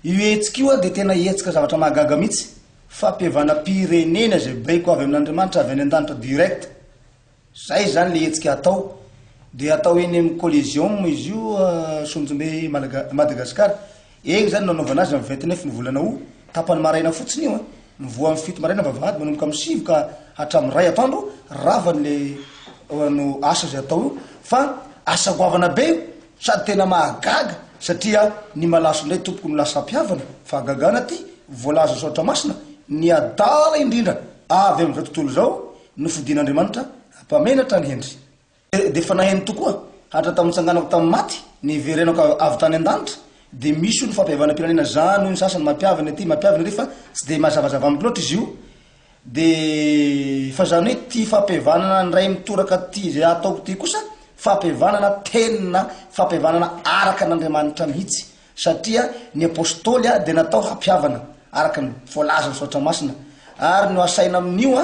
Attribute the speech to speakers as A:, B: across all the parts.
A: io hetsika io de tena hetsika zavatra mahagaga mihitsy. Fampihavana pirenena zay baiko avy amin'Andriamanitra avy any an-danitra direct. Zay zany le hetsika atao. De atao eny amin'ny collision izy io Sonjombe Madagasikara. Eny zany nanaovana azy amin'ny 29 ny volana Août, tapany maraina fotsiny io. Mivoa amin'ny 7 maraina vavahady manomboka amin'ny 7 ka hatramin'ny 2 atoandro ravany le no asa zay atao io. Fa asa goavana be io sady tena mahagaga satria ny malaso ndray tompoko no lasa ampihavana fa gagana ty voalaza sotra masina ny adala indrindra avy amin'izao tontolo zao no fidin'Andriamanitra ampamenatra ny hendry. De fa naheny tokoa hatra tamin'ny tsanganako tamin'ny maty ny verenako avy tany an-danitra de misy ny fampihavana pirenena zany ny sasany mampiavana ty mampiavana ry fa tsy de mazavazava amin'ny loatra izy io. De fa zany hoe ty fampihavanana ndray mitoraka ty zay ataoko ty kosa fampihavanana tena fampihavanana araka n'Andriamanitra mihitsy satria ny apôstôly de natao hampihavana araka ny voalaza misaotra masina ary no asaina amin'io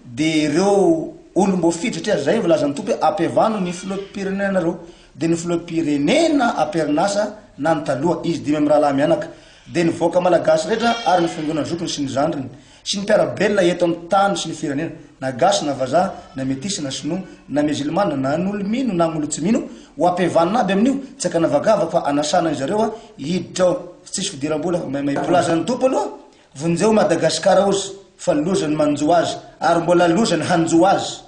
A: de ireo olombo fiditra satria zay volazan'ny tompo ampihavano ny filoham-pirenena reo de ny filoham-pirenena amperinasa na ny taloha izy dimy amin'ny rahalahy mianaka de ny voaka malagasy rehetra ary ny fiangonana zokiny sy ny zandriny sy ny mpiarabelona eto amin'ny tany sy ny firenena na gasy na vazaha na metisy na sinoa na musulmana na n'olo mino na n'olo tsy mino ho ampihavanana aby amin'io tsy aka navagavaka fa anasana zareo hiditra ao tsisy fidiram-bola volazan'ny tompo aloha vonjeo Madagasikara ozy fa lozany manjo azy ary mbola lozany hanjo azy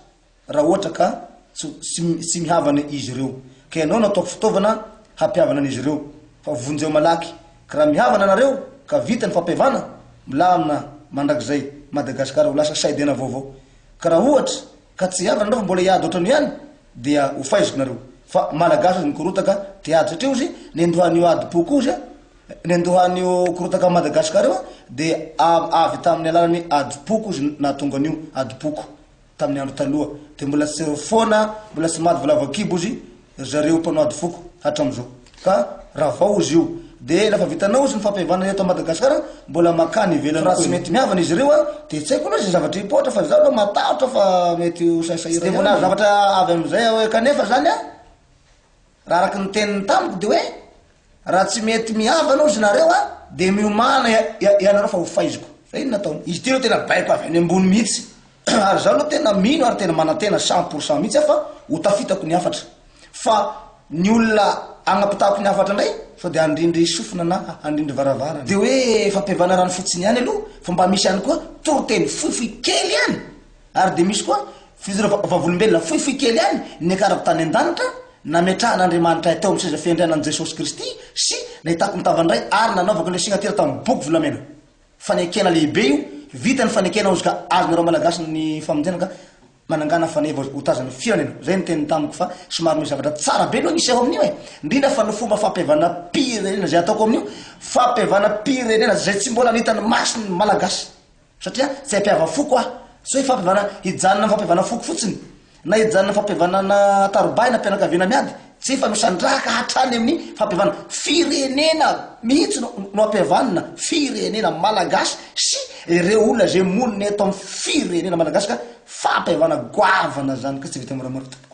A: raha ohatra ka tsy mihavana izy ireo ka ianao nataoko fitaovana hampihavana an'izy ireo fa vonjeo malaky ka raha mihavana anareo ka vita ny fampihavana milamina mandrakizay Madagasikara ho lasa saidena vaovao. Ka raha ohatra ka tsy havana anareo fa mbola hiady ohatrany ihany dia ho faiziko nareo fa malagasy ny korotaka te ady satria ozy nendohan'io ady-poko ozy nendohan'io korotaka Madagasikara io de avy tamin'ny alalany ady-poko ozy nahatonga an'io ady-poko tamin'ny andro taloha de mbola tsy fona mbola tsy mady volavakibo ozy zareo mpanao ady-poko hatram'izao ka raha vao ozy io de lafa vitanao ozy ny fampihavana eto Madagasikara mbola makany ivelany raha tsy mety mihavana izy ireo de tsy haiko aloha zay zavatra ipotra fa zao matahotra fa mety ho saisahira de mbola zavatra avy am'izay hoe kanefa zany raha araky ny tenin'ny tamiko de hoe raha tsy mety mihavana ozy nareo de miomana ianareo fa ho faiziko zay ino nataony izy ty aloha tena baiko avy any ambony mihitsy ary zao aloha tena mino ary tena manantena 100% mihitsy fa ho tafitako ny afatra fa ny olona agnapitako ny afatra ndray so de andrindry sofina na andrindry varavara de hoe fampihavana rano fotsiny ihany aloha fa mba misy ihany koa toroteny foifoy kely ihany ary de misy koa fizira vavolombelona foifoy kely ihany ny akarako tany an-danitra nametrahan'Andriamanitra tao amin'ny seza fiandrianan'i Jesosy Kristy sy nahitako mitavandray ary nanaovako le signatira tamin'ny boky volamena fanekena lehibe io vita ny fanekena ozy ka azonareo malagasy ny famonjena ka manangana faneva ho tazana firenena zay ny teny tamiko fa somary misy zavatra tsara be aloha misy ao amin'io indrindra fa ny fomba fampihavana pirenena zay ataoko amin'io fampihavana pirenena zay tsy mbola nitany masiny malagasy satria tsy hampiava foko tsy hoe fampihavana hijanona fampihavana foko fotsiny na hijanona fampihavana tarobay na mpianakaviana miady tsy fa misandraka hatrany amin'ny fampihavana firenena mihitsy no ampihavanana firenena malagasy sy ireo olona zay monina eto amin'ny firenena malagasy ka fampihavana goavana zany ka tsy vita moramora.